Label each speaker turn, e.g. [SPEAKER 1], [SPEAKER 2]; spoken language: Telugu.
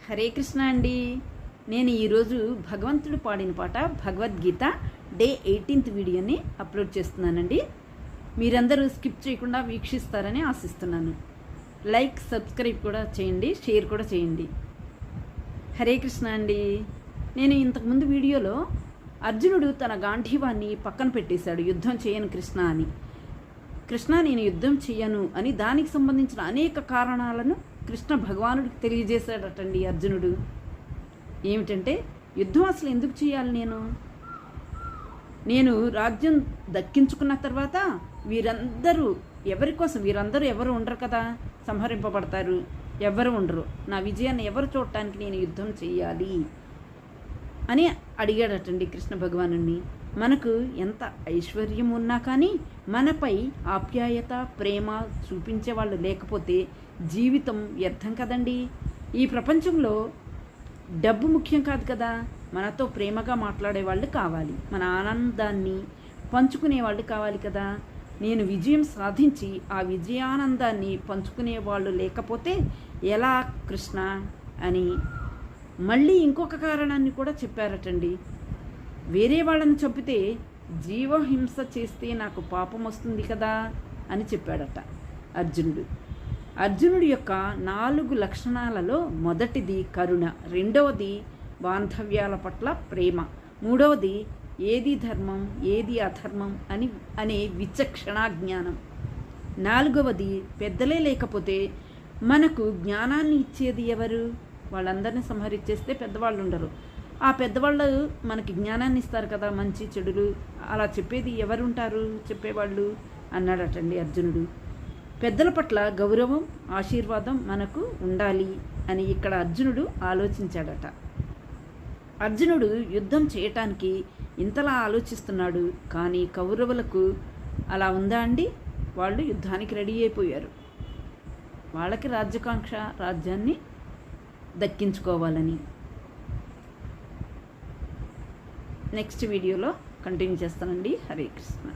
[SPEAKER 1] హరే కృష్ణ అండి. నేను ఈరోజు భగవంతుడు పాడిన పాట భగవద్గీత డే 18th వీడియోని అప్లోడ్ చేస్తున్నానండి. మీరందరూ స్కిప్ చేయకుండా వీక్షిస్తారని ఆశిస్తున్నాను. లైక్ సబ్స్క్రైబ్ కూడా చేయండి, షేర్ కూడా చేయండి. హరే కృష్ణ అండి. నేను ఇంతకుముందు వీడియోలో అర్జునుడు తన గాంధీవాన్ని పక్కన పెట్టేశాడు, యుద్ధం చేయను కృష్ణ అని. కృష్ణ నేను యుద్ధం చెయ్యను అని దానికి సంబంధించిన అనేక కారణాలను కృష్ణ భగవానుడికి తెలియజేశాడటండి అర్జునుడు. ఏమిటంటే, యుద్ధం అసలు ఎందుకు చేయాలి, నేను రాజ్యం దక్కించుకున్న తర్వాత వీరందరూ ఎవరి కోసం, వీరందరూ ఎవరు ఉండరు కదా, సంహరింపబడతారు, ఎవరు ఉండరు, నా విజయాన్ని ఎవరు చూడటానికి నేను యుద్ధం చెయ్యాలి అని అడిగాడటండి కృష్ణ భగవానుడిని. మనకు ఎంత ఐశ్వర్యం ఉన్నా కానీ మనపై ఆప్యాయత ప్రేమ చూపించే వాళ్ళు లేకపోతే జీవితం వ్యర్థం కదండి. ఈ ప్రపంచంలో డబ్బు ముఖ్యం కాదు కదా, మనతో ప్రేమగా మాట్లాడే వాళ్ళు కావాలి, మన ఆనందాన్ని పంచుకునే వాళ్ళు కావాలి కదా. నేను విజయం సాధించి ఆ విజయానందాన్ని పంచుకునే వాళ్ళు లేకపోతే ఎలా కృష్ణ అని మళ్ళీ ఇంకొక కారణాన్ని కూడా చెప్పారటండి. వేరే వాళ్ళని చంపితే జీవహింస చేస్తే నాకు పాపం వస్తుంది కదా అని చెప్పాడట అర్జునుడు. అర్జునుడి యొక్క 4 లక్షణాలలో మొదటిది కరుణ, రెండవది బాంధవ్యాల పట్ల ప్రేమ, మూడవది ఏది ధర్మం ఏది అధర్మం అనే విచక్షణ జ్ఞానం, నాలుగవది పెద్దలే లేకపోతే మనకు జ్ఞానాన్ని ఇచ్చేది ఎవరు, వాళ్ళందరినీ సంహరించేస్తే పెద్దవాళ్ళు ఉండరు, ఆ పెద్దవాళ్ళు మనకి జ్ఞానాన్ని ఇస్తారు కదా, మంచి చెడులు అలా చెప్పేది ఎవరుంటారు చెప్పేవాళ్ళు అన్నాడటండి అర్జునుడు. పెద్దల పట్ల గౌరవం ఆశీర్వాదం మనకు ఉండాలి అని ఇక్కడ అర్జునుడు ఆలోచించాడట. అర్జునుడు యుద్ధం చేయటానికి ఇంతలా ఆలోచిస్తున్నాడు, కానీ కౌరవులకు అలా ఉందా అండి? వాళ్ళు యుద్ధానికి రెడీ అయిపోయారు. వాళ్ళకి రాజ్యాకాంక్ష, రాజ్యాన్ని దక్కించుకోవాలని. నెక్స్ట్ వీడియోలో కంటిన్యూ చేస్తానండి. హరే కృష్ణ.